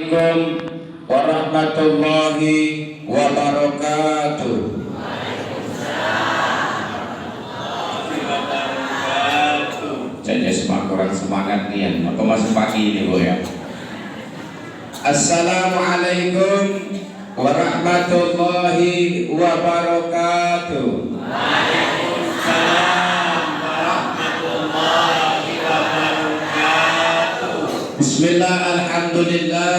Assalamualaikum warahmatullahi wabarakatuh. Jadi semak kurang semangat nih, maka masih pagi ini Bu ya. Assalamualaikum warahmatullahi wabarakatuh. Waalaikumsalam warahmatullahi wabarakatuh. Bismillah, alhamdulillah,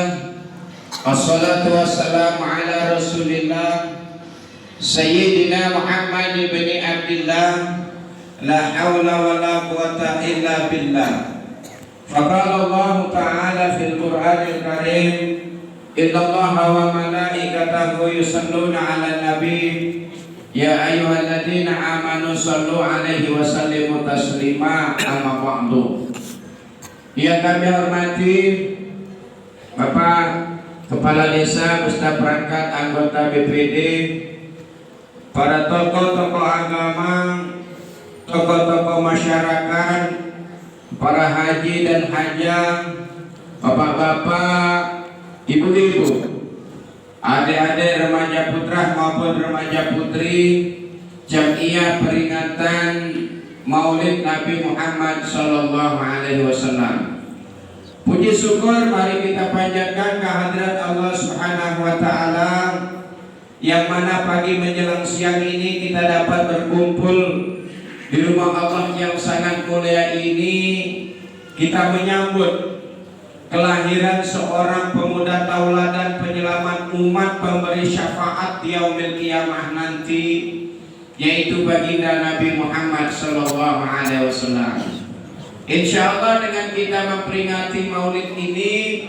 wassalatu wassalamu ala rasulillah Sayyidina Muhammad ibn Abdillah, la hawla wa la quwata illa billah. Faqala Allah ta'ala fil Qur'anil Karim, inna Allaha wa malaikatahu yusalluna ala nabi, ya ayyuhalladzina amanu sallu alaihi wa sallimu taslima, amma ba'du. Yang kami hormati Bapak Kepala Desa beserta perangkat anggota BPD, para tokoh-tokoh agama, tokoh-tokoh masyarakat, para haji dan hajah, bapak-bapak, ibu-ibu, adik-adik remaja putra maupun remaja putri Jamiah Peringatan Maulid Nabi Muhammad Sallallahu Alaihi Wasallam. Puji syukur mari kita panjatkan kehadirat Allah Subhanahu Wa Taala, yang mana pagi menjelang siang ini kita dapat berkumpul di rumah Allah yang sangat mulia ini. Kita menyambut kelahiran seorang pemuda tauladan, penyelamat umat, pemberi syafaat di yaumil qiyamah nanti, yaitu baginda Nabi Muhammad Sallallahu Alaihi Wasallam. Insya Allah dengan kita memperingati maulid ini,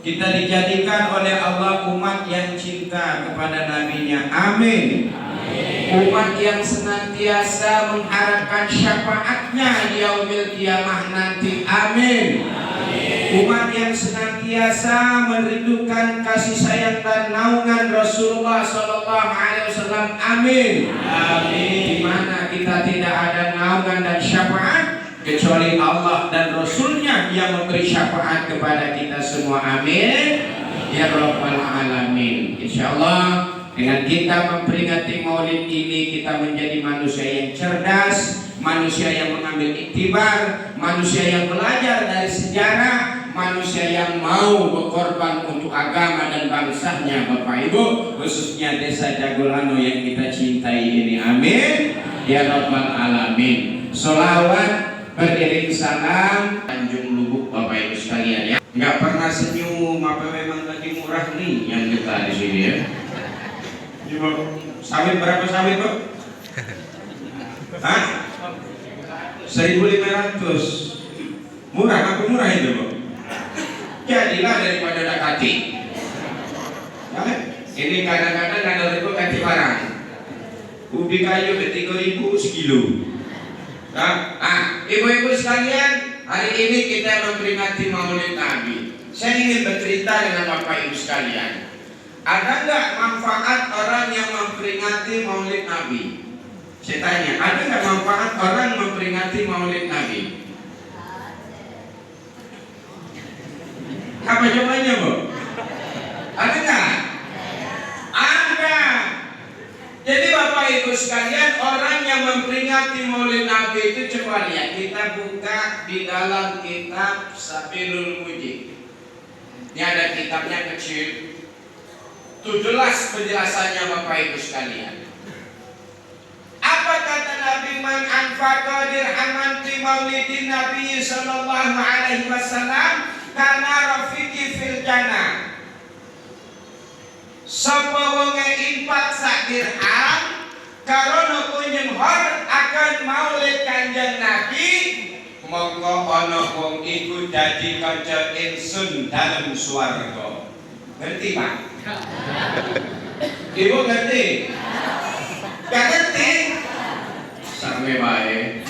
kita dijadikan oleh Allah umat yang cinta kepada nabinya. Amin. Umat yang senantiasa mengharapkan syafaatnya di yaumil qiyamah nanti. Amin. Umat yang senantiasa merindukan kasih sayang dan naungan Rasulullah Sallallahu Alaihi Wasallam. Amin. Di mana kita tidak ada naungan dan syafaat kecuali Allah dan Rasulnya yang memberi syafaat kepada kita semua. Amin. Ya Rabbal Alamin. Insya Allah dengan kita memperingati maulid ini, kita menjadi manusia yang cerdas, manusia yang mengambil iktibar, manusia yang belajar dari sejarah, manusia yang mau berkorban untuk agama dan bangsanya, Bapak Ibu, khususnya desa Jagolano yang kita cintai ini. Amin. Ya Rabbal Alamin. Sholawat beriring salam Tanjung Lubuk, Bapak Ibu sekalian ya. Nggak pernah senyum, apa memang lagi murah nih yang kita di sini ya. Sawit berapa sawit, Pak? Hah? 1.500. Murah, aku murah itu, Pak. Jadilah daripada dakati. Ini kadang-kadang ada ribu ganti barang. Ubi kayu 3.000 sekilo. Ibu-ibu sekalian, hari ini kita memperingati Maulid Nabi. Saya ingin bercerita dengan Bapak Ibu sekalian. Ada nggak manfaat orang yang memperingati Maulid Nabi? Saya tanya, ada nggak manfaat orang memperingati Maulid Nabi? Apa jawabannya, Bu? Ada nggak? Ada. Jadi Bapak Ibu sekalian, orang yang memperingati Maulid Nabi itu, coba lihat, kita buka di dalam kitab Sabilul Mujib. Ini ada kitabnya kecil. Itu jelas penjelasannya Bapak Ibu sekalian. Apa kata Nabi? Man anfaqa dirhaman fi maulidin Nabi sallallahu alaihi wasallam kana rafiqi fil jannah. Sapa wong infak sak dirham karena kunjung hor akan maulid Kanjeng Nabi, monggo ana wong iku dadi kanca ingsun dalem swarga. Ngerti, Pak? Ibu ngerti? Gak ngerti? Sampai baik.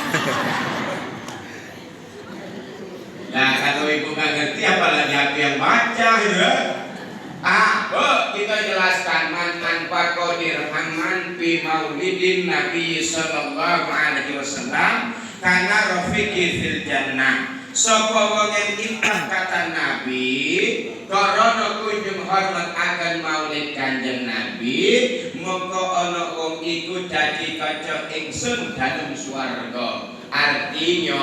Nah, kalau ibu gak ngerti, apalagi aku yang baca ya. Bu, kita jelaskan. Man anfaqa dirhaman fi maulidin Nabi sallallahu alaihi wasallam kana rafiqi fil jannah. Sapa wong infak kata Nabi karena hormat akan maulid Kanjeng Nabi, mongko ana wong iku dadi kanca ingsun dalem swarga. Artinya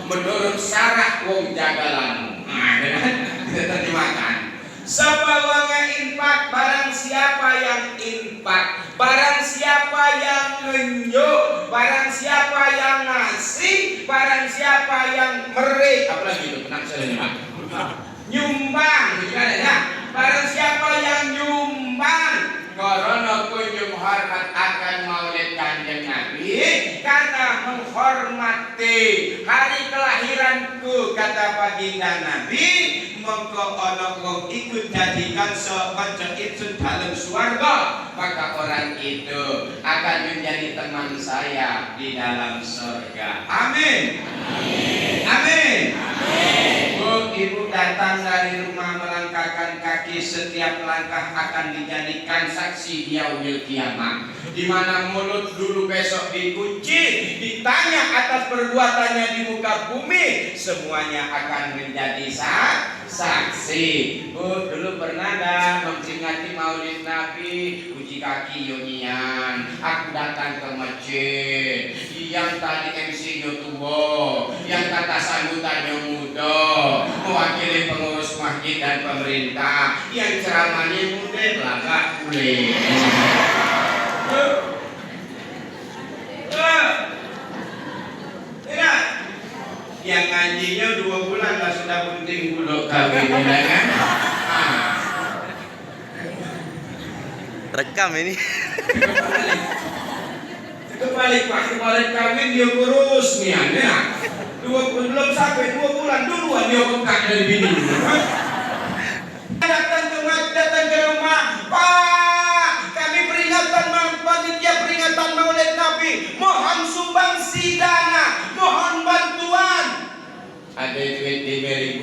menurut syarah wong jagalan. Kita terjemahkan. Sabawange infak, barang siapa yang infak, barang siapa yang nunjuk, barang siapa yang ngasih, barang siapa yang meri, apalagi itu tenang saja nyumbang, gimana ya? Barang siapa yang nyumbang, karena kunjung hormat akan maulid Kanjeng Nabi, karena menghormati hari kelahiranku, kata baginda Nabi, mongko ana wong iku jadikan kanca ingsun dalem swarga, maka orang itu akan menjadi teman saya di dalam surga. Amin. Amin. Bu, ibu datang dari rumah melangkahkan kaki, setiap langkah akan dijadikan saksi di yaumil kiamat, di mana mulut dulu besok dikunci, ditanya atas perbuatannya di muka bumi, semuanya akan menjadi saksi. Bu, dulu pernah gak memperingati maulid Nabi, uji kaki yonian, aku datang ke masjid, yang tadi MC-nya tua, yang kata sambutannya muda, mewakili pengurus masjid dan pemerintah, yang ceramahnya muda belakang kulit. Yang ngajinya 2 bulan lah sudah penting bulu kawin, ya kan? Rekam ini. Kebalik Pak, kemarin kawin dia kurus nih, ya. Belum sampai 2 bulan duluan dia bengkak dari bini. Datang ke rumah, Pak, kami panitia peringatan maulid Nabi, mohon sumbangsi dana, mohon bantuan. Ada duit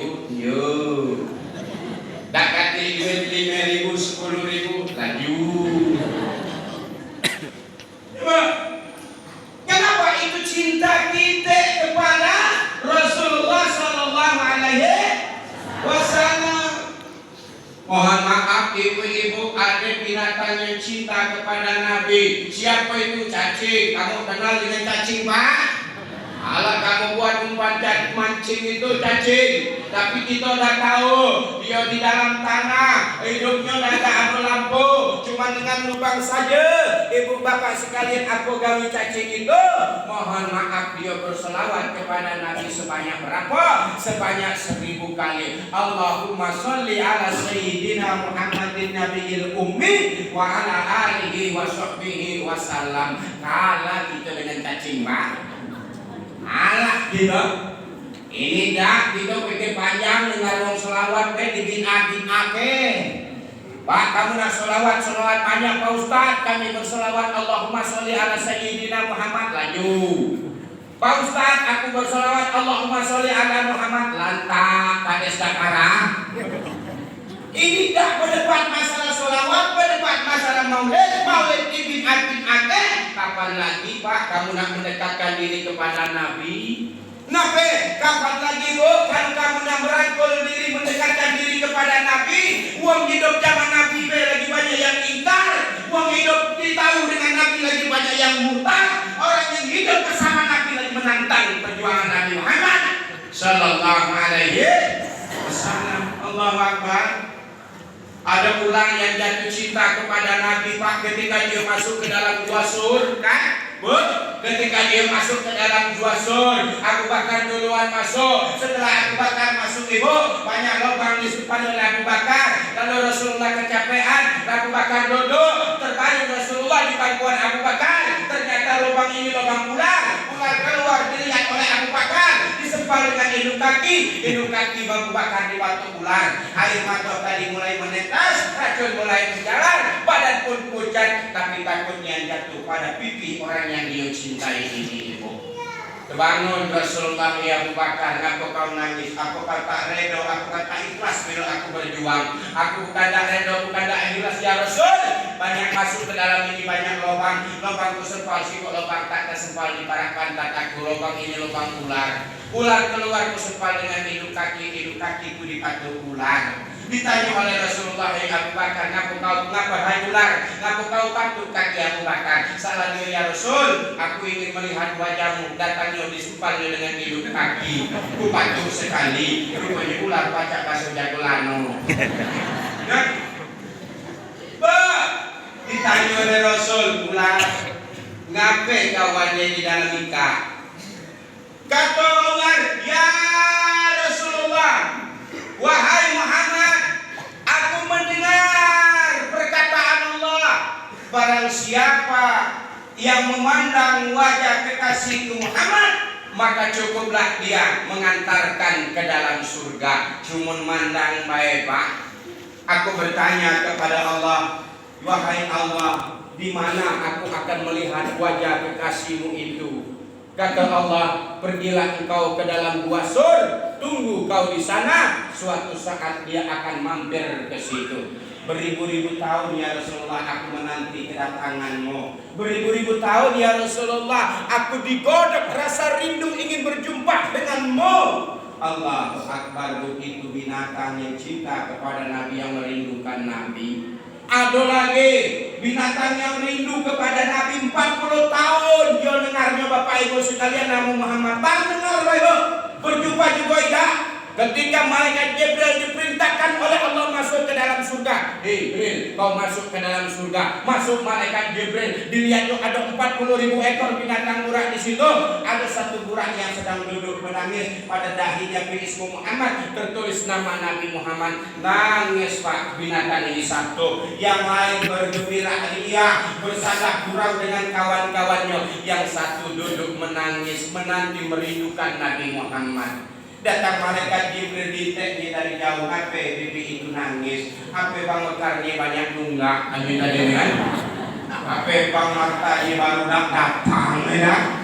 5.000, yo. Dapat duit 5.000, 10.000, lanjut. Kenapa itu cinta kita kepada Rasulullah Sallallahu Alaihi Wasallam? Mohon maaf ibu-ibu, ada binatang yang cinta kepada Nabi. Siapa itu cacing? Kamu kenal dengan cacing, Pak? Alah, kamu buat umpan mancing itu cacing, tapi kita udah tahu dia di dalam tanah, hidupnya udah ada lampu, cuma dengan lubang saja. Ibu bapak sekalian, aku gawe cacing itu, mohon maaf, dia berselawat kepada Nabi sebanyak berapa? Sebanyak 1000 kali. Allahumma sholli ala sayyidina Muhammadin nabiyil ummi wa ala alihi wa sahbihi wasallam. Kalah kita dengan cacing, Pak. Alah gitu. Ini dah kita pikir panjang dengan wong selawat dibina-binake. Pak, kamu nak selawat banyak Pak Ustaz. Kami berselawat Allahumma sholli ala sayyidina Muhammad, lanjut. Pak Ustaz, aku berselawat Allahumma sholli ala Muhammad, lantak kades dakara. Ini dah berdebat masalah selawat, berdebat masalah maulid dibina-binake. Kapan lagi Pak kamu nak mendekatkan diri kepada Nabi? Nabi, kapan lagi Bu kalau kamu nak merangkul diri, mendekatkan diri kepada Nabi? Uang hidup zaman Nabi lagi banyak yang ingkar, uang hidup ditahu dengan Nabi lagi banyak yang murtad. Orang yang hidup bersama Nabi lagi menantang perjuangan Nabi Muhammad Sallallahu Alaihi Wasallam. Allahu Akbar. Ada ulang yang jatuh cinta kepada Nabi Pak ketika dia masuk ke dalam gua Sur, kan? Bu, ketika dia masuk ke dalam gua Sur, Abu Bakar duluan masuk. Setelah Abu Bakar masuk, ibu, banyak lubang disimpan oleh Abu Bakar. Lalu Rasulullah kecapean, Abu Bakar duduk, terbaring Rasulullah di pangkuan Abu Bakar. Ternyata lubang ini lubang ular. Ular keluar dilihat oleh Abu Bakar, disempal dengan hidung kaki Abu Bakar dibatuk ular. Air mata tadi mulai menetes, racun mulai menjalar, badan pun pucat, tapi takutnya jatuh pada pipi orang yang dia cintai ini, ibu. Terbangun Rasulullah, ya Abu Bakar, aku kau nangis, aku kata redo, aku kata ikhlas bila aku berjuang. Aku bukan tak redo, bukan tak ikhlas ya Rasul. Banyak masuk ke dalam ini, banyak lubang ku sempal, si lubang tak tersempal di parak pantat aku. Lubang ini lubang ular. Ular keluar ku sempal dengan hidung kakiku dipatuk ular. Ditanya oleh Rasulullah, ya Abu Bakar, ngapa hajular, ngapa kau patuh kaki Abu Bakar? Salahnya ya Rasul, aku ingin melihat wajahmu, datangnya disumpalnya dengan hidung kaki. Ku patuh sekali, rupanya ular pacak baso jagolano. Nah, ditanya oleh Rasul, ular, ngapain kawannya di dalam ikat? Kata ular, ya Rasulullah, wahai Muhammad, aku mendengar perkataan Allah, barang siapa yang memandang wajah kekasihku Muhammad, maka cukuplah dia mengantarkan ke dalam surga. Cuman mandang baik Pak. Aku bertanya kepada Allah, wahai Allah, di mana aku akan melihat wajah kekasihmu itu? Kata Allah, pergilah engkau ke dalam gua Sur, tunggu kau di sana, suatu saat dia akan mampir ke situ. Beribu-ribu tahun ya Rasulullah aku menanti kedatanganmu. Beribu-ribu tahun ya Rasulullah aku digodok rasa rindu ingin berjumpa denganmu. Allahu Akbar, begitu binatang yang cinta kepada Nabi yang merindukan Nabi. Ada lagi binatang yang rindu kepada Nabi 40 tahun. Dia dengarnya Bapak Ibu sekalian, Nabi Muhammad baru dengar Bapak, berjumpa juga tidak. Ketika malaikat Jibril diperintahkan oleh Allah masuk ke dalam surga. Jibril, kau masuk ke dalam surga. Masuk malaikat Jibril, dilihat ada 40.000 ekor binatang burak di situ. Ada satu burak yang sedang duduk menangis, pada dahinya berismu Muhammad, tertulis nama Nabi Muhammad. Nangis Pak, binatang ini satu. Yang lain bergembira ria, bersandar gurau dengan kawan-kawannya. Yang satu duduk menangis, menanti merindukan Nabi Muhammad. Datang malaikat Jibril diteknya dari jauh, apa bibi itu nangis, apa bang mekarnya banyak nunggak, amin kan? Apa bang martanya baru datang ya?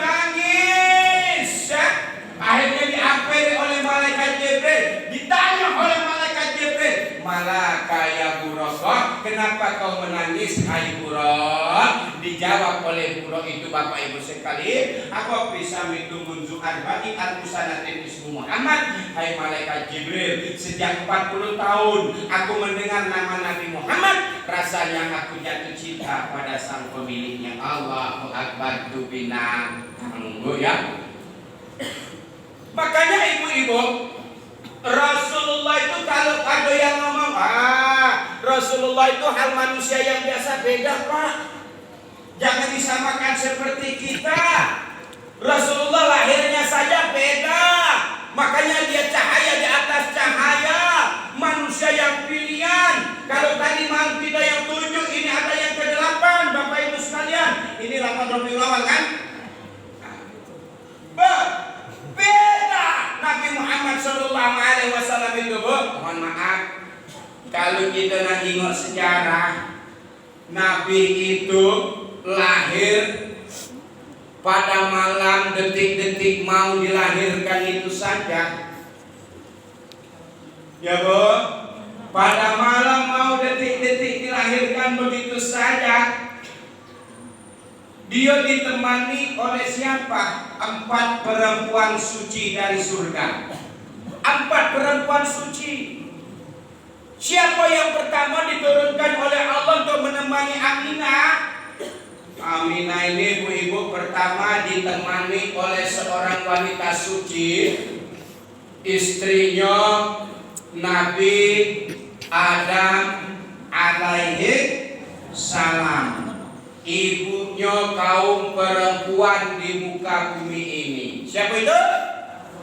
Nangis ya? Akhirnya diapeli oleh malaikat Jibril, ditanya oleh malaikat Jibril, malaka ya Buraqah, kenapa kau menangis hai Buraq? Dijawab oleh Buraq itu, Bapak Ibu sekalian, aku bisa minum munzu arba'in al-musanatin ismu Muhammad. Hai malaikat Jibril, sejak 40 tahun aku mendengar nama Nabi Muhammad, rasanya aku jatuh cinta pada sang pemiliknya. Allahu Akbar, tubina tangguh ya. Makanya ibu-ibu, Rasulullah itu kalau ada yang ngomong, Rasulullah itu hal manusia yang biasa, beda Pak. Jangan disamakan seperti kita. Rasulullah lahirnya saja beda. Makanya dia cahaya di atas cahaya. Manusia yang pilihan. Kalau tadi malam kita yang 7, ini ada yang ke-8 Bapak Ibu sekalian. Ini 8 Rabiul Awal kan? Beda. Nabi Muhammad SAW itu mohon maaf, kalau kita nak tengok sejarah, Nabi itu lahir pada malam detik-detik mau dilahirkan itu saja. Ya Bu, pada malam mau detik-detik dilahirkan begitu saja. Dia ditemani oleh siapa? 4 perempuan suci dari surga. 4 perempuan suci. Siapa yang pertama diturunkan oleh Allah untuk menemani Aminah? Aminah ini ibu-ibu pertama ditemani oleh seorang wanita suci, istrinya Nabi Adam alaihi salam, ibunya kaum perempuan di muka bumi ini. Siapa itu?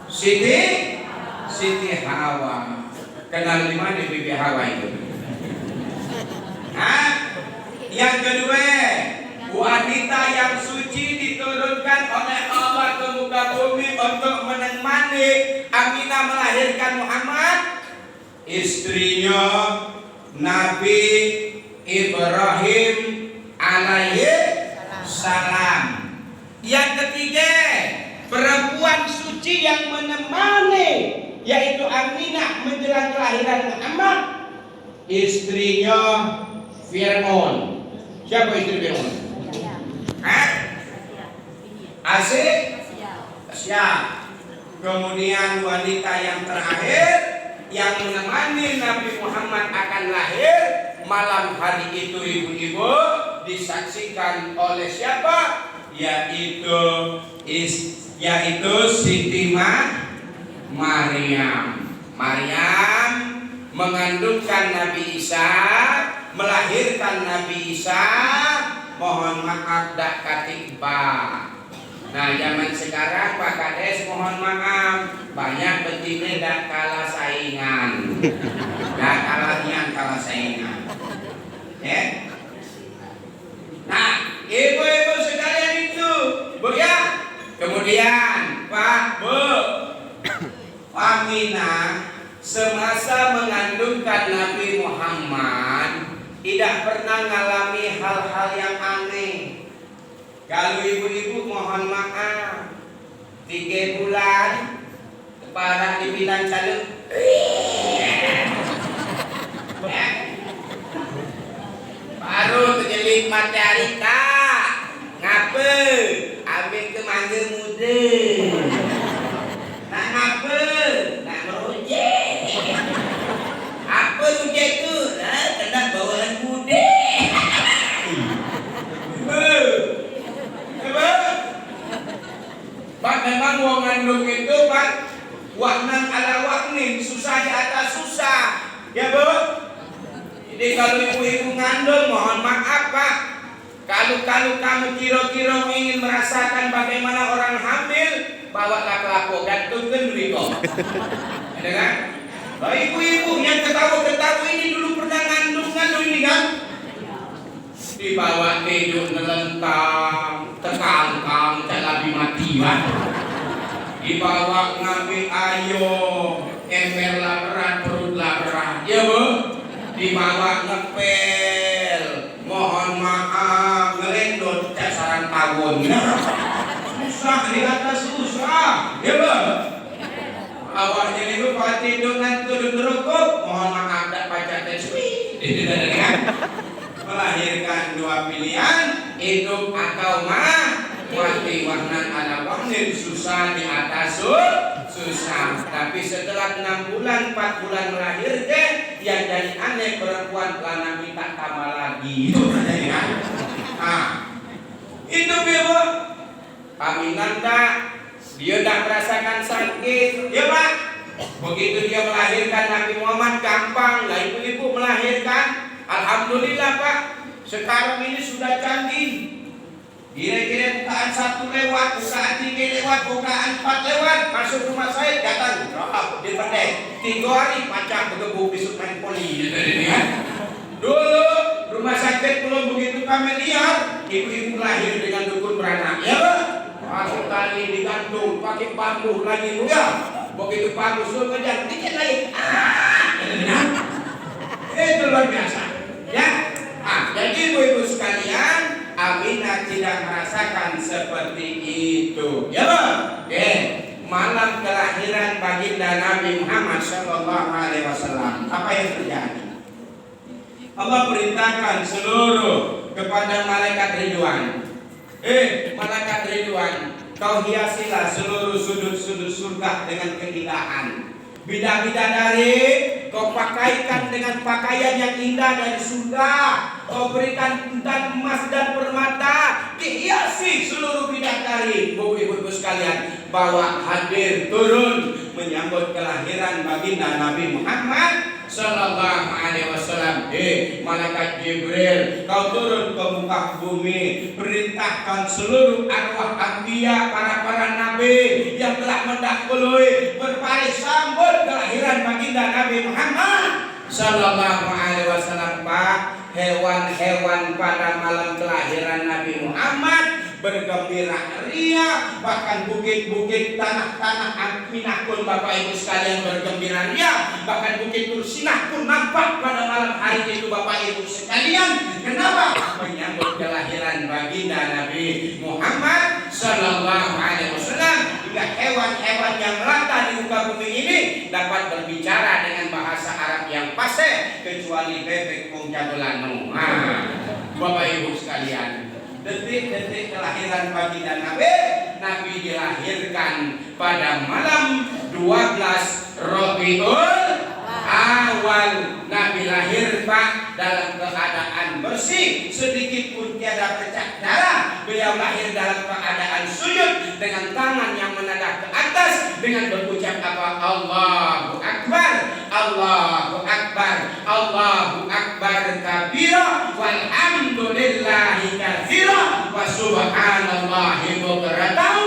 Siti Hawa. Kenal di mana Bibi Hawa itu? Yang kedua, wanita yang suci diturunkan oleh Allah ke muka bumi untuk menemani Aminah melahirkan Muhammad, istrinya Nabi Ibrahim alaihi salam. Yang ketiga, perempuan suci yang menemani, yaitu Aminah menjelang kelahiran Muhammad, istrinya Fir'aun. Siapa istri Fir'aun? Asya. Kemudian wanita yang terakhir yang menemani Nabi Muhammad akan lahir malam hari itu ibu-ibu disaksikan oleh siapa? Yaitu Siti Maryam. Maryam mengandungkan Nabi Isa, melahirkan Nabi Isa. Mohon maaf dak katiba. Nah zaman sekarang Pak Kades mohon maaf banyak betina dak kalah saingan. Dak kalah saingan. Ya. Nah, ibu-ibu sekalian itu, Bu ya. Kemudian Pak Bu, Aminah semasa mengandungkan Nabi Muhammad tidak pernah mengalami hal-hal yang aneh. Kalau ibu-ibu mohon maaf 3 bulan kepala dibilang calon baru terjelit matahari kak ngapa ambil ke mangga muda nak ngapa nak merojek apa rojek tu kena bawaan muda Pak memang wong ngandung itu Pak waknan ala waknin susah di atas susah ya Bu. Jadi kalau ibu-ibu ngandung mohon maaf Pak. Kalau kamu kira-kira ingin merasakan bagaimana orang hamil, bawalah kelapa gantungkan duit kok. Ada kan? Nah, ibu-ibu yang ketawa-ketawa ini dulu pernah ngandung ini kan? Dibawa tidur nelentang, tekangkang, tak lebih mati kan? Dibawa ngambil ayo, ember lah berat, perut lah berat, ya Bu? Dibawa ngepel, mohon maaf, ngelendot casaran tawon. Susah di atas susah, ya Bu? Awak jadi lupa tidur nanti duduk, mohon maaf tak baca teswi. Melahirkan 2 pilihan, hidup atau mati. Wahnan ala wahnin susah di atas susah. Tapi setelah 6 bulan 4 bulan melahirkan, yang jadi aneh perempuan kelana minta tambah lagi. Itu katanya. Nah, itu Bu. Aminah tak, dia tak merasakan sakit, ya Pak. Begitu dia melahirkan Nabi Muhammad gampang lah ibu-ibu melahirkan. Alhamdulillah Pak, sekarang ini sudah canggih. Kira-kira bukaan 1 lewat, bukaan 3 lewat, bukaan 4 lewat, masuk rumah saya datang, di pendek 3 hari pacah bergebuk besok main poli. Dulu rumah sakit belum begitu kami lihat, ibu-ibu lahir dengan dukun beranak, ya Pak. Masuk tali digantung, pakai bambu lagi ya. Begitu bambu suruh ngejar, dikit lagi. Itu luar biasa. Ya, jadi ibu-ibu sekalian, Aminah tidak merasakan seperti itu. Ya Bang? Oke. Malam kelahiran baginda Nabi Muhammad Sallallahu Alaihi Wasallam, apa yang terjadi? Allah perintahkan seluruh kepada malaikat Ridwan. Malaikat Ridwan, kau hiasilah seluruh sudut-sudut surga dengan keindahan. Bidadari, kau pakaikan dengan pakaian yang indah dari surga. Kau berikan intan emas dan permata, dihiasi seluruh bidadari. Ibu-ibu sekalian, bawa hadir turun menyambut kelahiran baginda Nabi Muhammad Sallallahu Alaihi Wasallam. Malaikat Jibril, kau turun ke muka bumi, perintahkan seluruh arwah anbiya, para nabi yang telah mendahului berbaris sambut kelahiran baginda Nabi Muhammad Sallallahu Alaihi Wasallam. Pak, hewan-hewan pada malam kelahiran Nabi Muhammad bergembira ria, bahkan bukit-bukit tanah-tanah Aminah pun Bapak Ibu sekalian bergembira ria, bahkan bukit Tursinah pun nampak pada malam hari itu Bapak Ibu sekalian. Kenapa? Menyambut kelahiran baginda Nabi Muhammad Sallallahu Alaihi Wasallam. Hingga hewan-hewan yang melata di muka bumi ini dapat berbicara dengan bahasa Arab yang fasih, kecuali bebek wong jadulanu. Bapak Ibu sekalian, detik-detik kelahiran baginda Nabi dilahirkan pada malam 12 Rabiul awal Nabi lahir Pak dalam keadaan bersih, sedikit pun tiada pecah darah. Beliau lahir dalam keadaan sujud dengan tangan yang menadap ke atas dengan berucap apa? Allahu Akbar, Allahu Akbar, Allahu Akbar kabira, walhamdulillahi katsira, wa subhanallahi bukratan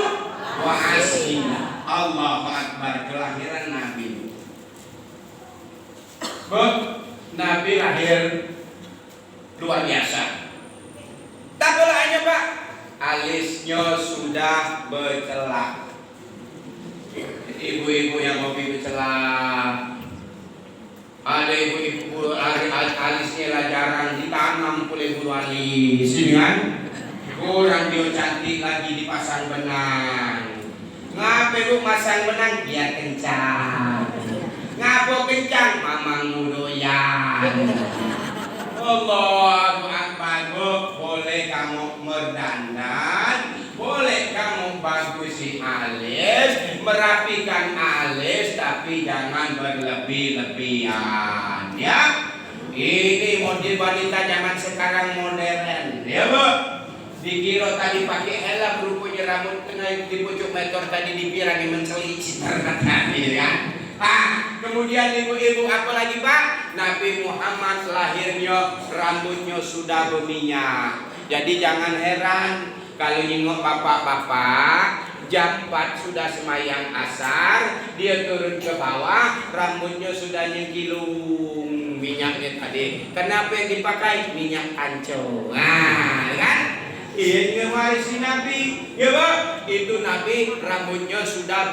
wa asila. Allahu Akbar, kelahiran Nabi. Nabi lahir luar biasa. Tak bolanya Pak, alisnya sudah bercelak. Ibu-ibu yang hobi bercelak, ada ibu-ibu alisnya lah jarang ditanam oleh bulu alis, kan? Kurang dia cantik lagi dipasang benang. Ngapa lu masang benang? Biar kencang. Ngapa kencang? Mamang doyan. Allahu Akbar. Boleh kamu merdandan, boleh kamu bagusi alis, merapikan alis, tapi jangan berlebih-lebihan, ya. Ini model wanita zaman sekarang modern, ya Bu. Dikira tadi pakai helm, rupanya rambut kena di pucuk meter tadi dipirang mencelicit tadi, ya. Kemudian ibu-ibu apa lagi Pak? Nabi Muhammad lahirnya rambutnya sudah berminyak. Jadi jangan heran kalau nengok bapak-bapak jam 4 sudah semayang asar, dia turun ke bawah, rambutnya sudah nyengkilung minyaknya tadi. Kenapa yang dipakai? Minyak kancing. Nah, kan? Ini warisi Nabi, ya Pak. Itu Nabi rambutnya sudah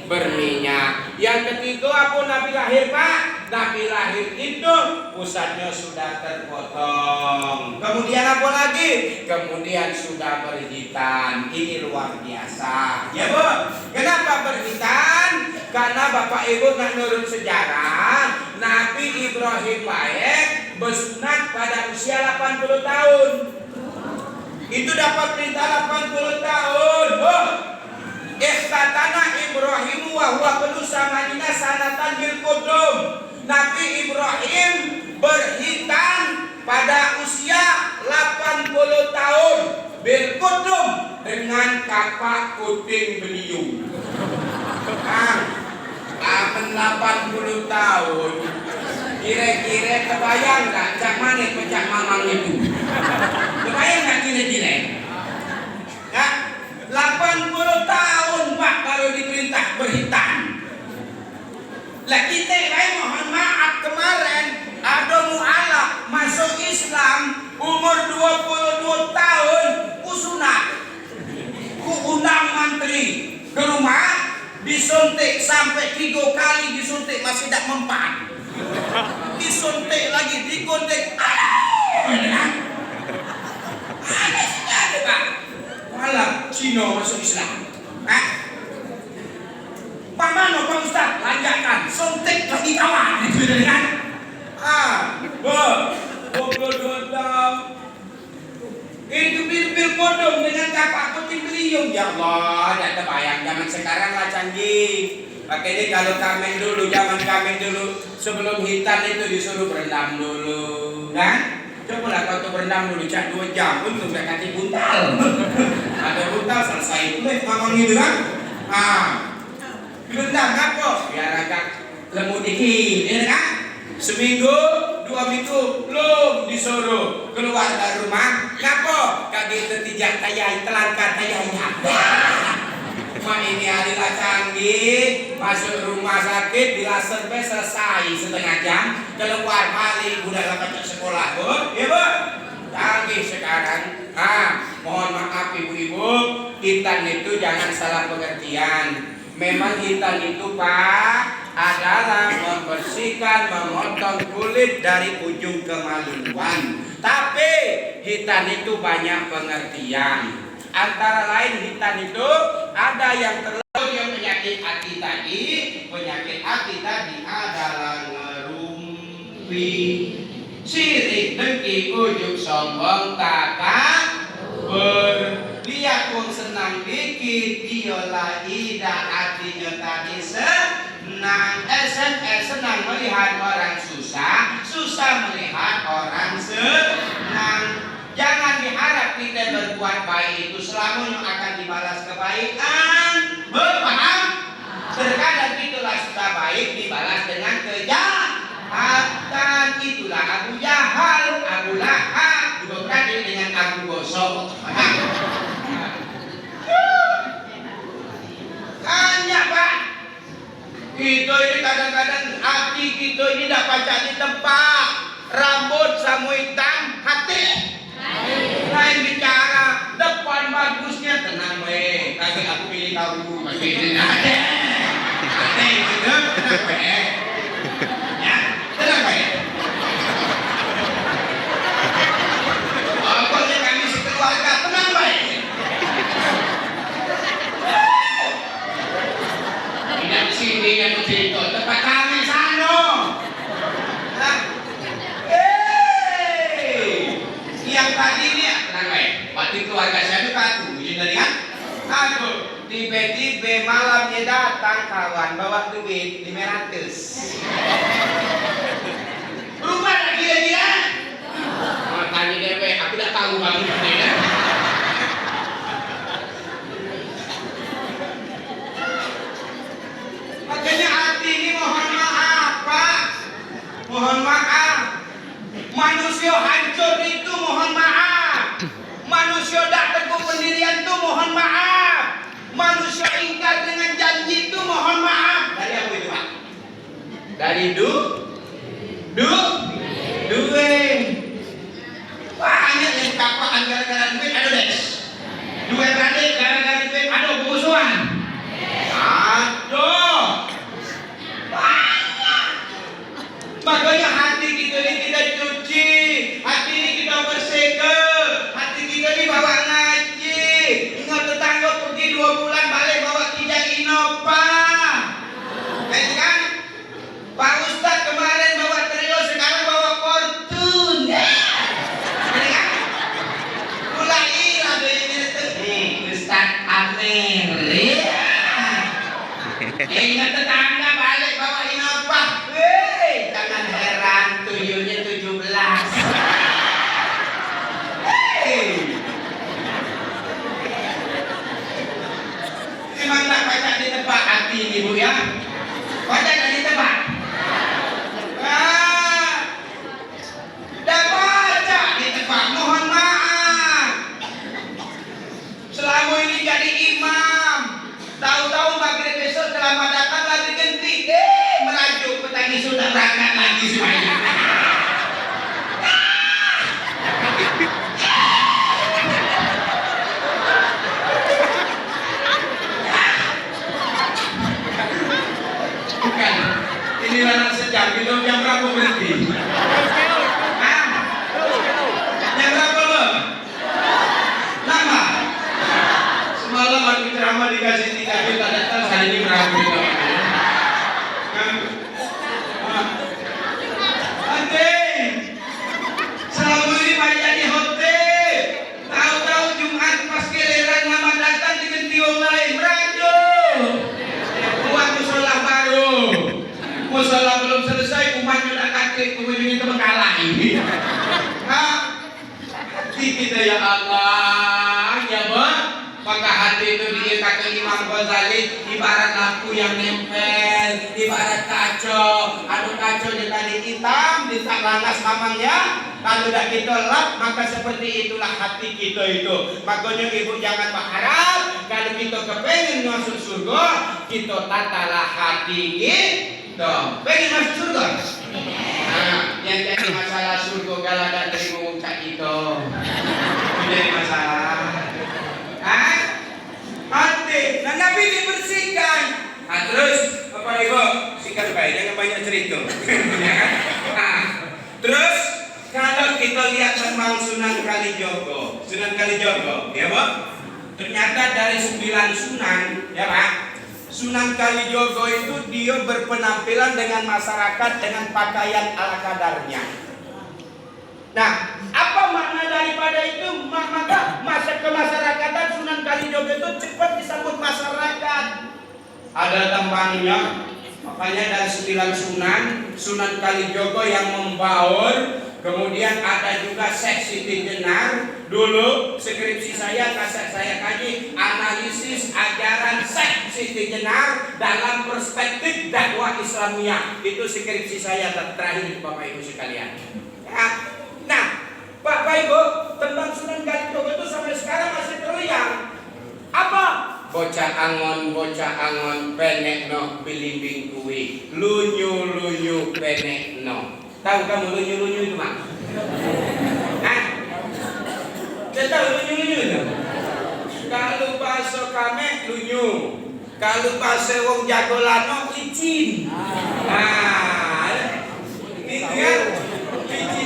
berminyak. Yang ketiga apa Nabi lahir Pak? Nabi lahir itu pusatnya sudah terpotong. Kemudian apa lagi? Kemudian sudah berhitan. Ini luar biasa, ya Bu. Kenapa berhitan? Karena Bapak Ibu nak nurut sejarah, Nabi Ibrahim baik bersunat pada usia 80 tahun. Itu dapat perintah 80 tahun. Ikhtatana Ibrahim wa huwa berusaha Madinah sanatan bil qudum. Nabi Ibrahim berhitan pada usia 80 tahun bil qudum dengan kapak kuting beliung. 80 tahun. Kira-kira kebayang nggak cak mana pecah mamang itu? Kebayang nggak kira-kira? Ya, 80 tahun Pak baru diperintah berhitan. Lah kita mohon maaf kemarin ada mu'alaf masuk Islam umur 22 tahun usunat. Ku undang mantri ke rumah disuntik sampai 3 kali disuntik masih tidak mempan. Disuntik lagi digunting. Aneh sekali Pak. Malah Cina masuk Islam. Pak mana Pak Ustaz? Lanjutkan, suntik lagi kawan. Gitu kan? 22 tahun. Itu bil kodong dengan kapak kuting beliung. Ya Allah, tidak terbayang zaman sekarang lah canggih. Makanya kalau kamen dulu, zaman kamen dulu sebelum hitan itu disuruh berendam dulu, kan? Coba lah kau tuh berendam dulu, cak 2 jam, untung gak kaki buntal. Ada buntal selesai dulu, ngomong gitu kan? Berendam apa? Biar agak lembut dikit, ya kan? Seminggu, 2 minggu, belum disuruh keluar dari rumah. Ngapa? Kaki tertijak tayai, telangkar tayai. Cuma ini adalah canggih, masuk rumah sakit bila sampai selesai setengah jam, keluar balik udah dapat sekolah, Bu. Ya Bu, canggih sekarang. Mohon maaf ibu-ibu, hitan itu jangan salah pengertian. Memang hitan itu Pak adalah membersihkan, memotong kulit dari ujung kemaluan. Tapi hitan itu banyak pengertian. Antara lain hitan itu ada yang terlalu yang penyakit hati tadi. Penyakit hati tadi adalah ngerumpi, sirik, dengki, ujub, sombong, takabur. Dia pun senang dikit, diolah ida hatinya tadi senang. senang melihat orang susah, susah melihat orang senang. Jangan diharap kita berbuat baik itu selamanya akan dibalas kebaikan. Berpaham? Terkadang itulah sudah baik dibalas dengan kejahatan. Itulah Abu Jahal, Abu Lahab, juga beradik dengan Abu Gosok. Hanya Pak, kita ini kadang-kadang hati kita ini dapat jadi tempat. Rambut sama hitam, hati lain bicara. Depan bagusnya tenang weh, kaki aku pilih tahu begini ada itu tenang weh ya, tenang weh. Pokoknya kami sekeluarga tenang weh. Tidak di sini yang cerita tempat kami sana. Yang tadi ini tenang weh, waktu keluarga saya itu katu, dari kan? Aku tiba-tiba malamnya datang kawan bawa duit 500. Berubah lagi dia. Tanya dia weh, aku tak tahu kamu mana. Makanya hati ini mohon maaf Pak, mohon maaf. Manusia hancur itu mohon maaf. Manusia tak teguh pendirian itu mohon maaf. Manusia ingkar dengan janji itu mohon maaf. Dari apa itu Pak? Dari duit. Banyak yang kapaan gara-gara duit, aduh des. Duit beradik gara-gara duit, aduh pemusuhan. Aduh. Banyak. Makanya hati kita ini tidak cuci, hati ini kita bersihkan, hati kita ini bawa ngaji. Ingat tetangga pergi 2 bulan balik bawa 3 Innova. Kan? Pak Ustaz kemarin bawa Trio, sekarang bawa Fortune. Kan? Mulai ilah ini Ustaz Amir. Ingat tetangga balik bawa Innova. Jangan heran tuyulnya 17. Memang tak baca di tempat hati ini Bu ya. Baca tak di tempat. Dah baca di tempat. Mohon maaf. Selama ini jadi imam, tahu-tahu maghrib besok selamat datang lagi ganti. Merajuk petani sudah berangkat lagi semuanya. Bukan, ini anak sejam gitu, jam berapa berhenti? Jam berapa lo? Lama? Semalam aku ceramah dikasih 3 juta datang, hari ini berapa juta? Selama ini banyak jadi hotel. Tahu-tahu Jumat pas giliran Muhammad datang diganti orang lain. Merajuk. Buat musola baru. Musola belum selesai, umat sudah kakek ujungnya terbengkalai. Hati kita ya Allah, ya Bang. Maka hati itu dikatakan Imam Ghazali ibarat lampu yang nempel, ibarat kaca. Anu kacanya tadi hitam, ditanglangas mamangnya. Kalau dah kita lap, maka seperti itulah hati kita itu. Makanya ibu jangan berharap kalau kita kepengen masuk surga, kita tatalah hati kita. Pengen masuk surga? Nah, yang jadi masalah surga kalau ada terima ucap itu. Itu jadi masalah. Hati, nah Nabi dibersihkan. Nah terus, Bapak Ibu, sikat baik, jangan banyak cerita. Terus, kalau kita lihat tentang Sunan Kalijogo, ya Pak, ternyata dari 9 sunan, ya Pak, Sunan Kalijogo itu dia berpenampilan dengan masyarakat dengan pakaian ala kadarnya. Nah, apa makna daripada itu? Maka masa kemasyarakatan Sunan Kalijogo itu cepat disambut masyarakat. Ada tembangnya, Makanya dari 9 sunan, Sunan Kalijogo yang membaur, kemudian ada juga Syekh Siti Jenar. Dulu skripsi saya, kasih saya kaji analisis ajaran Syekh Siti Jenar dalam perspektif dakwah Islamiyah. Itu skripsi saya terakhir Bapak Ibu sekalian. Ya. Nah, Bapak Ibu, tentang Sunan Kalijogo itu sampai sekarang masih terlihat. Apa? Bocah angon penek no bilimbing kuwi lunyu penek no. Tahu kamu lunyu itu mak? Hah? Tahu lunyu itu? Kalau bahasa kami lunyu, kalau bahasa wong jagolano licin. Nah, gitu ya,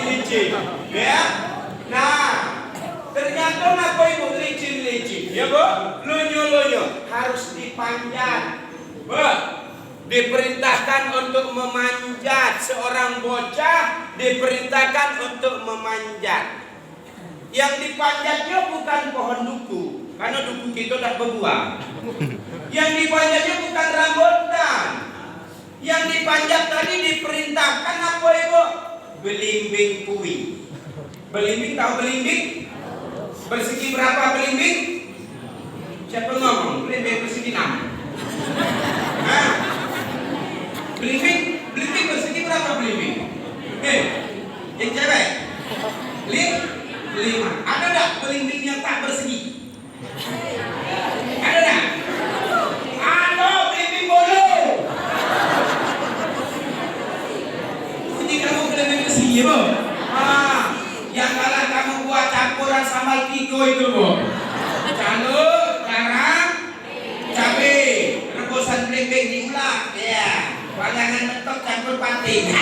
licin, ya. Nah, ternyata apa ibu licin, ya bu, lunyu harus dipanjat, bu. Diperintahkan untuk memanjat, seorang bocah diperintahkan untuk memanjat. Yang dipanjatnya bukan pohon duku, karena duku kita tidak berbuah. Yang dipanjatnya bukan rambutan. Yang dipanjat tadi diperintahkan apa ibu? Belimbing kuwi. Belimbing, tahu belimbing? Bersegi berapa belimbing? Siapa ngomong? Belimbing bersegi 6. Hah? Belimbing bersegi berapa belimbing? Yang cewek? 5. Ada enggak belimbing yang tak bersegi? Ada enggak? Ada belimbing bodoh. Jadi kamu belimbing bersegi, Bu? Yang kalah kamu buat campuran sambal tigo itu, Bu. Caluk, garam, cabai, rebusan belimbing diulek, ya. Bagangan mentok campur pating.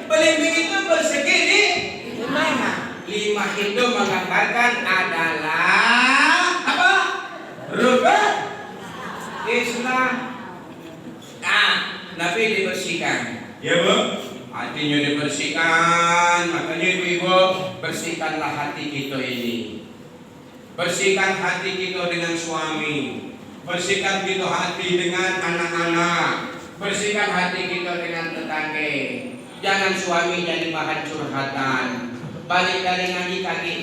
Belimbing itu bersegi 5. 5 itu menggambarkan adalah apa? Rukun Islam. Nah, Nabi dibersihkan. Ya bu, hatinya dibersihkan. Makanya ibu-ibu, bersihkanlah hati kita ini. Bersihkan hati kita dengan suami. Bersihkan kita hati dengan anak-anak. Bersihkan hati kita dengan tetangga. Jangan suami jadi bahan curhatan. Balik dari ngaji kaki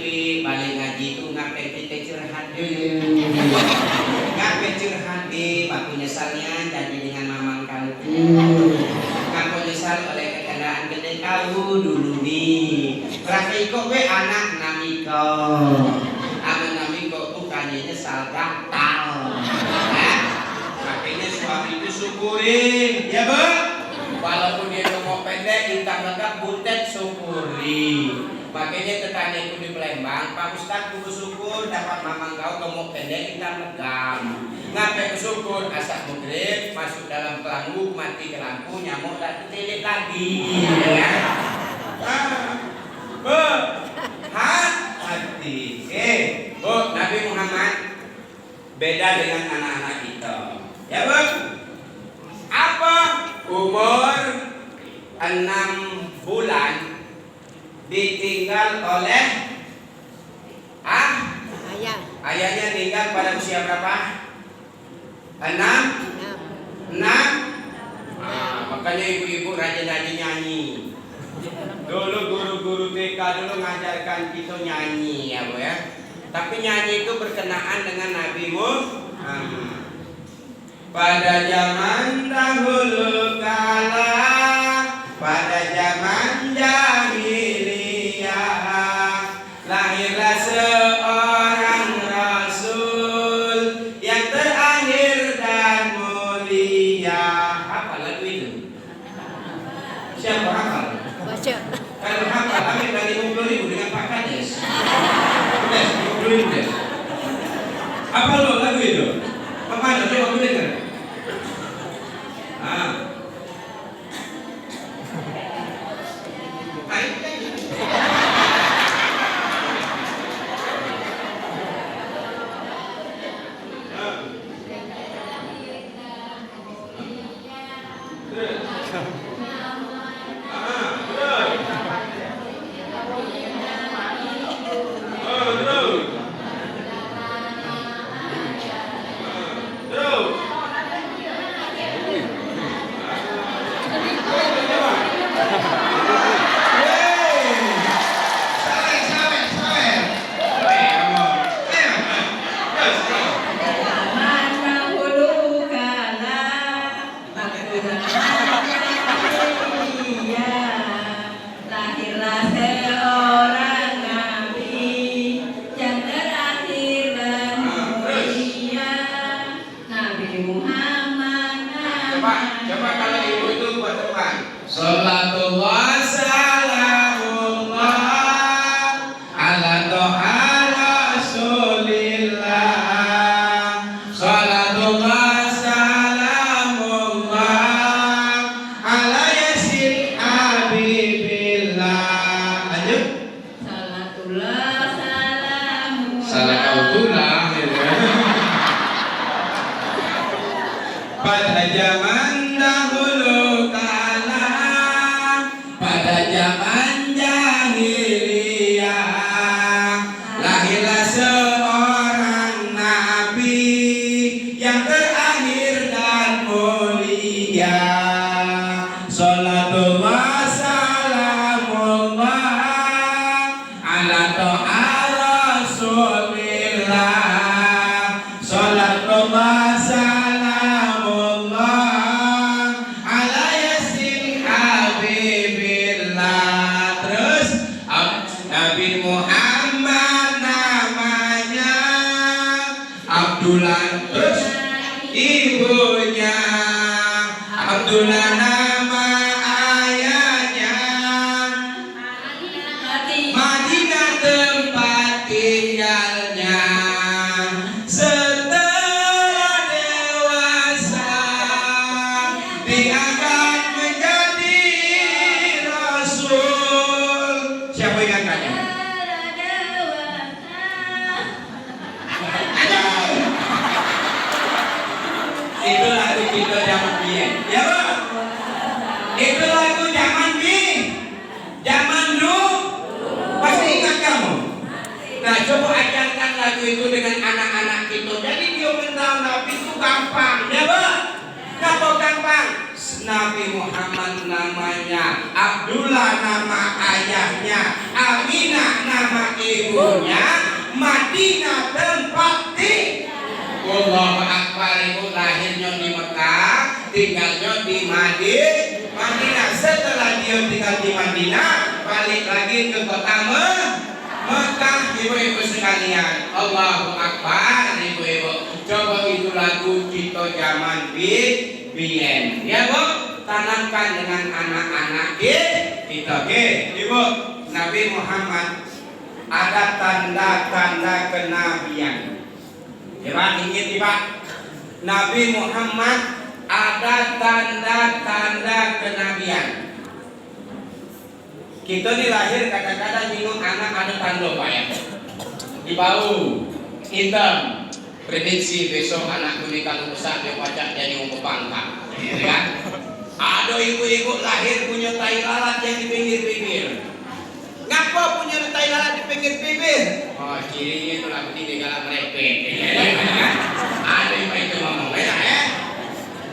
balik ngaji itu ngapain kita curhat dulu. Ngapain curhat waktu nyesalnya jadi dengan mamang kamu. Ngapain nyesal oleh kekendaan gede kau dulu nih. Berarti kok anak namiko. Anak namiko bukannya nyesal gatal. Makanya suami itu syukurin, ya bu. Walaupun dia ngomong pendek, intang lengkap, buntet syukuri. Makanya tetangga itu di Palembang, Pak Ustadz kudu syukur dapat mamang kau ngomong pendek, intang legam. Ngapain bersyukur? Asal maghrib masuk dalam kelambu, mati ke lampu, nyamuk tak ditilik lagi. Ya. Bu, hati. Bu, Nabi Muhammad beda dengan anak-anak kita. Ya bu, apa umur 6 bulan ditinggal oleh ayahnya tinggal pada usia berapa? 6. Makanya ibu-ibu rajin-rajin nyanyi. Dulu guru-guru TK dulu ngajarkan kita nyanyi ya bu ya. Tapi nyanyi itu berkenaan dengan Nabi Muhammad. Pada zaman dahulu kala, pada zaman jahiliyah, lahirlah seorang rasul yang terakhir dan mulia. Apa lagu itu? Siapa hafal? Baca. Kalau hafal, kami bagi 50.000 dengan Pak Kades. 50.000 deh. Apa lo lagu itu? Mana coba aku dengar. Iya, lahirlah seorang nabi yang terakhir dan mulia, Nabi Muhammad Coba kalau ibu itu buat teman. Salatullah salamullah ala toha rasulillah. Salatullah salamullah ala yasin habibillah. Lanjut. Salatullah salamullah. Salah kau tulah. Pada zaman dahulu kala, pada zaman jahiliyah, lahirlah seorang nabi yang terakhir dan mulia. Salatullah salamullah ala to'a rasulillah. Salatullah salamullah ala yasin habibillah. Terus Nabi Muhammad namanya Abdullah. Terus ibunya Abdullah, nama ayahnya Madinah tempat tinggalnya. Setelah dewasa diangkat menjadi rasul. Siapa yang angkatnya? Itu lagu kita zaman biyen. Ya, Pak? Itu lagu zaman zaman dulu. Pasti ingat kamu? Nah, coba ajarkan lagu itu dengan anak-anak kita. Jadi dia mengenal Nabi itu gampang, ya, Pak? Kenapa gampang? Nabi Muhammad namanya, Abdullah nama ayahnya, Aminah nama ibunya, Madinah tempat Allahu Akbar. Ibu lahirnya di Mekah, tinggalnya di Madinah. Setelah dia tinggal di Madinah, balik lagi ke kota Mekah. Ibu-ibu sekalian, Allahu Akbar. Ibu-ibu, coba itu lagu kita zaman biyen, ya Bu, tanamkan dengan anak-anak kita. Ibu, Nabi Muhammad ada tanda-tanda kenabian. Ya Pak, ingat Pak, Nabi Muhammad ada tanda-tanda kenabian. Kita dilahir kadang-kadang bingung anak ada tanda Pak ya. Di bau, hitam, prediksi besok anakku ini kalau besar dia pacak jadi umur pangkat, ya kan? Ada ibu-ibu lahir punya tai lalat yang di pinggir bibir. Ngapa punya tai lalat di pinggir bibir? Oh, cirinya itu lah begini kalau merepet. Ada yang itu ngomong, ya?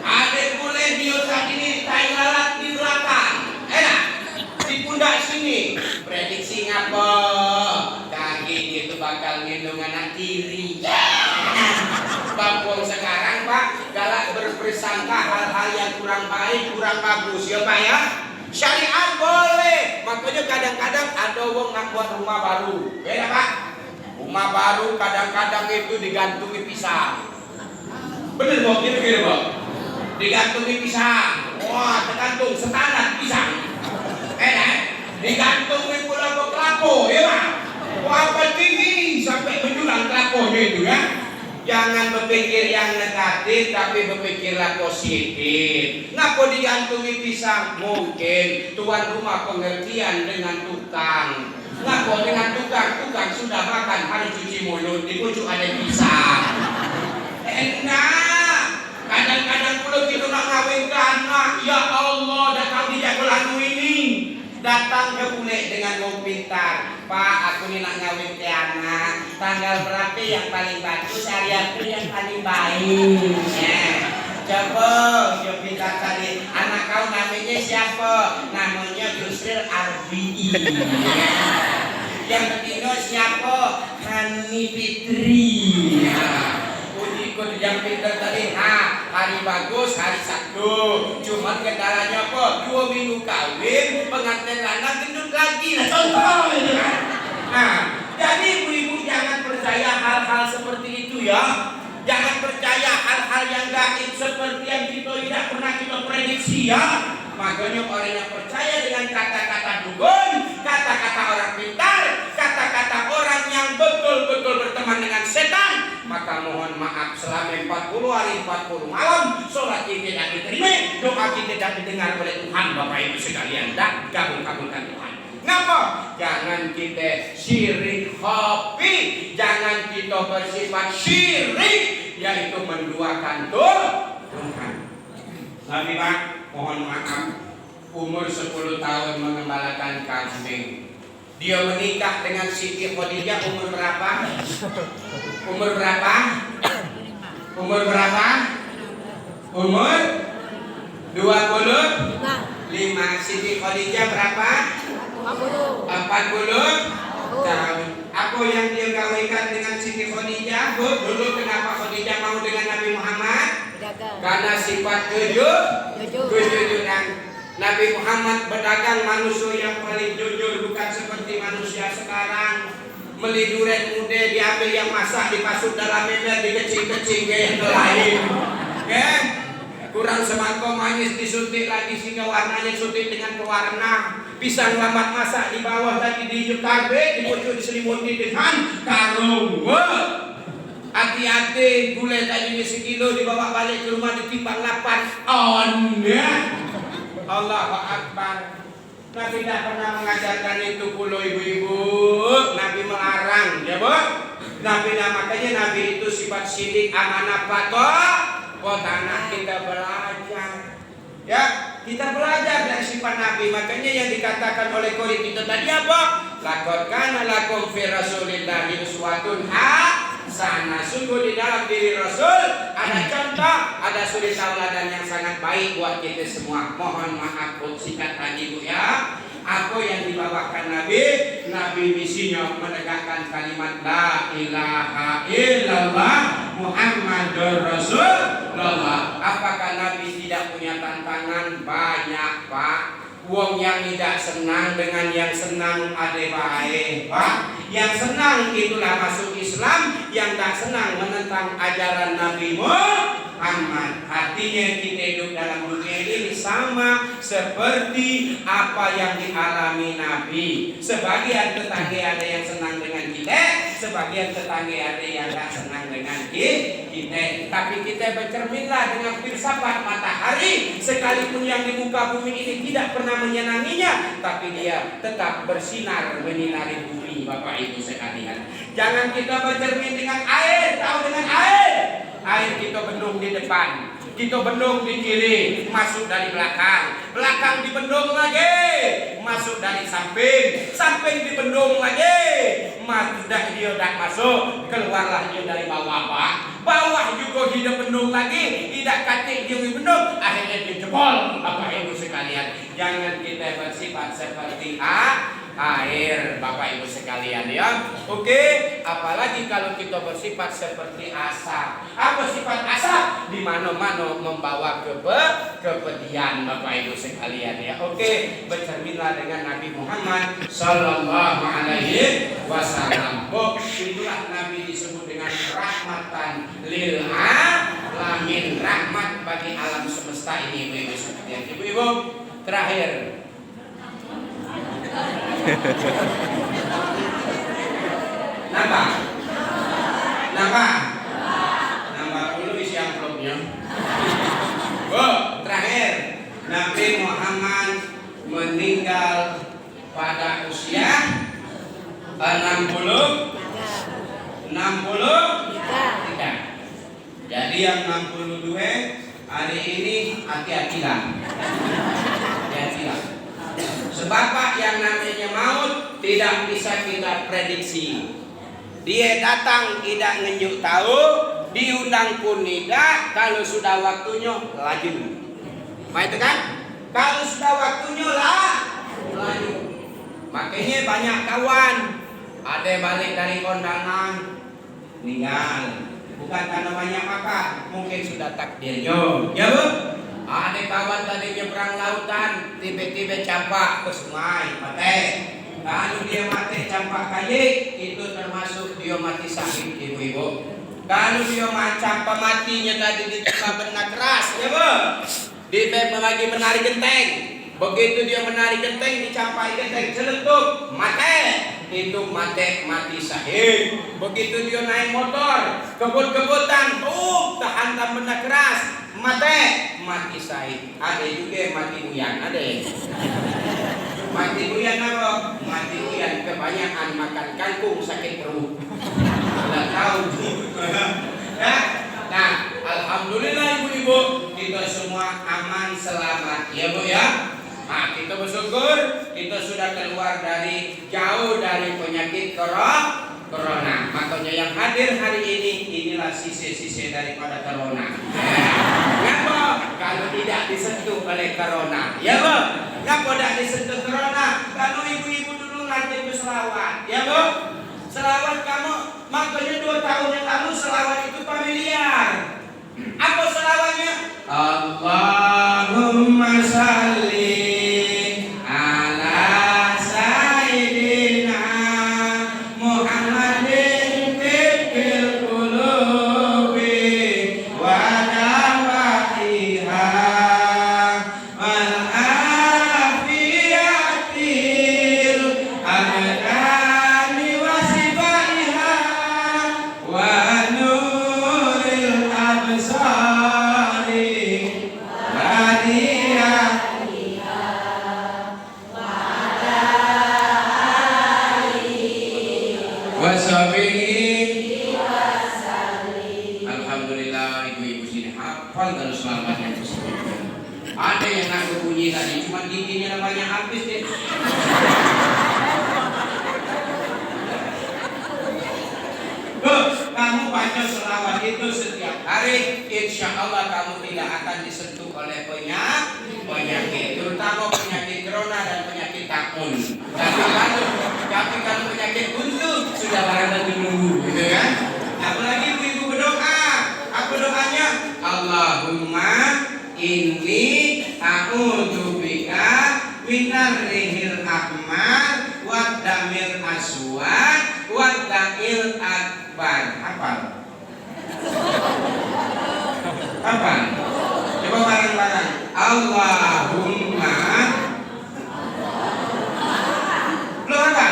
Ada boleh dia saat ini tai lalat di belakang, enak? Di pundak sini. Prediksi ngapa? Kaki itu bakal ngendong anak tiri. Kampung sekarang Pak galak berprasangka hal-hal yang kurang baik, kurang bagus, ya Pak ya. Syariat boleh, makanya kadang-kadang ada wong nak buat rumah baru, ya Pak. Rumah baru kadang-kadang itu digantungi pisang. Bener Bob, gitu Bob. Digantungi pisang. Wah, tergantung standar pisang. Digantungi pula ke kelapo, ya Pak. Wah, apa tinggi sampai menjulang kelaponya itu ya. Jangan berpikir yang negatif, tapi berpikirlah positif. Ngapa digantungi pisang? Mungkin tuan rumah pengertian dengan tukang. Ngapa dengan tukang sudah makan harus cuci mulut, di pucuk ada pisang. Enak. Kadang-kadang pula kita nak ngawinkan anak. Ya Allah, datang di jago lagu ini. Datang ke bule dengan wong pintar. Pak, aku ni nak ngawin ke anak. Tanggal berapa yang paling bagus? Hari aku yang paling baik. Coba, dia pintar tadi. Anak kau namanya siapa? Namanya Yusril Arbi'i. Yang ketiga siapa? Hani Fitri. Yang pintar tadi, hari bagus, hari Sabtu. Tuh, cuman kendalanya kok 2 minggu kawin, pengantin lanang gendut lagi. Nah, contoh itu kan. Nah, jadi ibu-ibu jangan percaya hal-hal seperti itu ya. Jangan percaya hal-hal yang gaib seperti yang kita tidak pernah kita prediksi ya. Makanya orang yang percaya dengan kata-kata dukun, kata-kata orang pintar, kata-kata orang yang betul-betul berteman dengan setan, maka mohon maaf selama 40 hari 40 malam sholat kita tidak diterima, doa kita tidak didengar oleh Tuhan. Bapak Ibu sekalian, dan kabulkan Tuhan. Ngapa? Jangan kita syirik hobi, jangan kita bersifat syirik, yaitu menduakan Tuhan. Tapi Pak, mohon maaf, umur 10 tahun mengembalakan kambing. Dia menikah dengan Siti Khadijah umur berapa? Umur berapa? Umur berapa? Umur 25. Siti Khadijah berapa? 40 tahun. Aku yang dia kawinkan dengan Siti Khadijah. Dulu kenapa Khadijah mau dengan Nabi Muhammad? Karena sifat kejujuran. Nabi Muhammad berdagang, manusia yang paling jujur, bukan seperti manusia sekarang. Beli durian muda diambil yang masak, dipasuk dalam ember, dikecil-kecil ke yang lain. Kurang semangkok manis disuntik lagi sehingga warnanya suntik dengan pewarna. Pisang lambat masak di bawah lagi dihidup karpet, dipucuk diselimuti dengan karung. Hati-hati, gulai tadinya sekilo dibawa balik ke rumah ditimbang 8 on. Allahu Akbar. Nabi tidak pernah mengajarkan itu puluh ibu-ibu. Nabi melarang, ya Bu. Makanya Nabi itu sifat sidik, amanah, patuh. Tanah kita belajar, ya kita belajar dari sifat Nabi. Makanya yang dikatakan oleh Qorin itu tadi apa? Laqad kana lakum fi Rasulillahi uswatun hasanah. Sungguh di dalam diri Rasul ada contoh, ada suri tauladan yang sangat baik buat kita semua. Mohon maaf sikat tadi Bu ya. Apa yang dibawakan Nabi misinya menegakkan kalimat la ilaha illallah Muhammadur Rasulullah. Apakah Nabi tidak punya tantangan? Banyak Pak. Wong yang tidak senang dengan yang senang ada baik Pak. Yang senang itulah masuk Islam, yang tak senang menentang ajaran Nabi Muhammad. Artinya kita hidup dalam dunia ini sama seperti apa yang dialami Nabi. Sebagian tetangga ada yang senang dengan kita, sebagian tetangga ada yang tak senang dengan kita. Tapi kita bercerminlah dengan filsafat matahari. Sekalipun yang di muka bumi ini tidak pernah menyenanginya, tapi dia tetap bersinar menyinari bumi. Bapak Ibu sekalian, jangan kita bercermin dengan air. Tahu dengan air? Air kita bendung di depan, kita bendung di kiri, masuk dari belakang, belakang dibendung lagi, masuk dari samping, samping dibendung lagi, dia tak masuk, keluarlah dia dari bawah Pak. Bawah juga dia bendung lagi, tidak katik dia bendung, akhirnya dia jebol. Bapak Ibu sekalian, jangan kita bersifat seperti air, Bapak Ibu sekalian ya. Oke, apalagi kalau kita bersifat seperti asap. Apa sifat asap? Di mana-mana membawa kepedihan, Bapak Ibu sekalian ya. Oke, bercerminlah dengan Nabi Muhammad sallallahu alaihi wasallam. Itulah Nabi disebut dengan rahmatan lil alamin, rahmat bagi alam semesta ini, Ibu-ibu sekalian. Ibu-ibu, terakhir nambah dulu isi amplopnya. Terakhir, Nabi Muhammad meninggal pada usia 63. Jadi yang 62 hari ini hati-hatilah. Sebab Pak, yang namanya maut tidak bisa kita prediksi. Dia datang tidak ngenyuk tahu, diundang pun tidak. Kalau sudah waktunya laju. Apa itu kan? Kalau sudah waktunya laju. Makanya banyak kawan ada balik dari kondangan meninggal. Bukan karena banyak makan, mungkin sudah takdirnya. Ya Bu? Ada perang lautan, tiba-tiba campak ke sungai, mati. Kalau dia mati campak kaye, itu termasuk dia mati sakit, ibu-ibu. Kalau dia campak matinya tadi ditembak benda keras, ya bu, dia lagi menari genteng. Begitu dia menari genteng, dicampai genteng, celetuk, mati. Itu mati sahih. Begitu dia naik motor, kebut-kebutan, terhantam benda keras, mati sahih. Ada juga mati uyan, ada. Mati uyan apa? Mati uyan kebanyakan makan kangkung sakit perut. Tidak tahu. Ya? Nah, alhamdulillah ibu-ibu, kita semua aman selamat, ya bu ya. Nah, kita bersyukur kita sudah keluar jauh dari penyakit corona. Makanya yang hadir hari ini inilah sisi-sisi daripada corona. Kenapa? Kalau tidak disentuh oleh corona, ya bu? Kenapa tidak disentuh corona? Kalau ibu-ibu dulu rajin berselawat, ya bu? Selawat kamu, makanya 2 tahun yang lalu selawat itu familiar. Apa selawatnya? Allahumma salli ala sayyidina Muhammadin tibbil qulubi wa dawaiha wal afiyatil abdani wa sifaiha wa nuril absari alhamdulillah ibu-ibu sini hafal dan selamatnya tersebut. Ada yang nak bunyi tadi, cuma giginya namanya habis deh. Kamu baca selawat itu setiap hari, insya Allah kamu tidak akan disentuh oleh penyakit, terutama penyakit corona dan penyakit takun. Tapi kalau penyakit buntu sudah barang dan menunggu, gitu kan? Apalagi ibu-ibu berdoa, apa doanya? Allahumma inni a'udzubika minar rihil ahmar wa damil aswad wa da'il akbar. Apa? Coba bareng-bareng. Allahumma. Belum apa?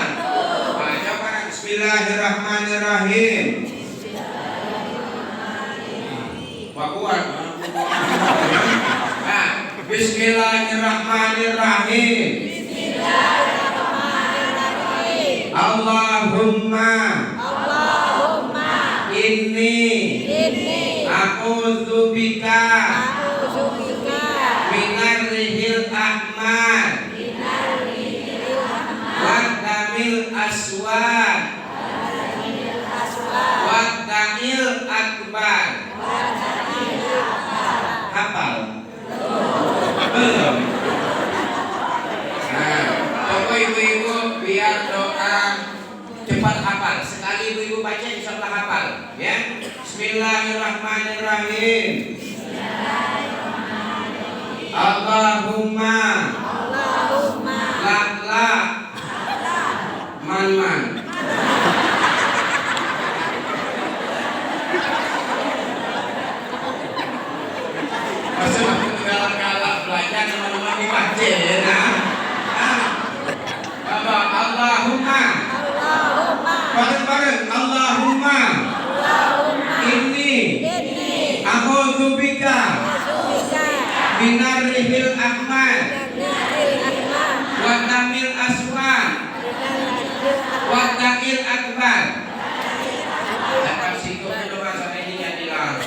Baca bareng. Bismillahirrahmanirrahim. Wakuan. Nah, Bismillahirrahmanirrahim. Allahumma inni a'udzubika minar rihil ahmar wa damil aswad wa da'il akbar. Hafal? Belum? Nah, coba ibu-ibu biar doa cepat hafal. Sekali ibu-ibu baca insya Allah hafal, ya. Bismillahirrahmanirrahim. Allahumma la man. Masa aku galak-galak belajar teman-teman dibaca ya. Allahumma. Bareng-bareng. Allahumma. Inni a'udzubika minar rihil ahmar wa damil aswad wa da'il akbar. Dapat situ doa sampai ini jadilah.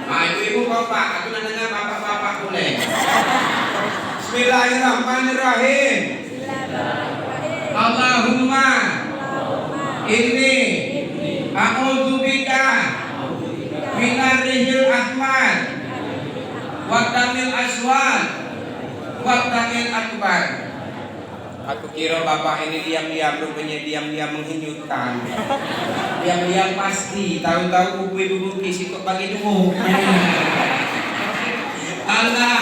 Nah, ibu-ibu bapak, aku nanya bapak-bapak boleh. Bismillahirrahmanirrahim. Allahumma inni a'udzubika minar rihil ahmar wa damil aswad wa da'il akbar. Aku kira bapak ini diam-diam, rupanya diam-diam menghinyutkan. Diam-diam pasti, tahu-tahu ibu-ibu bukis ikut bagi dulu. Allah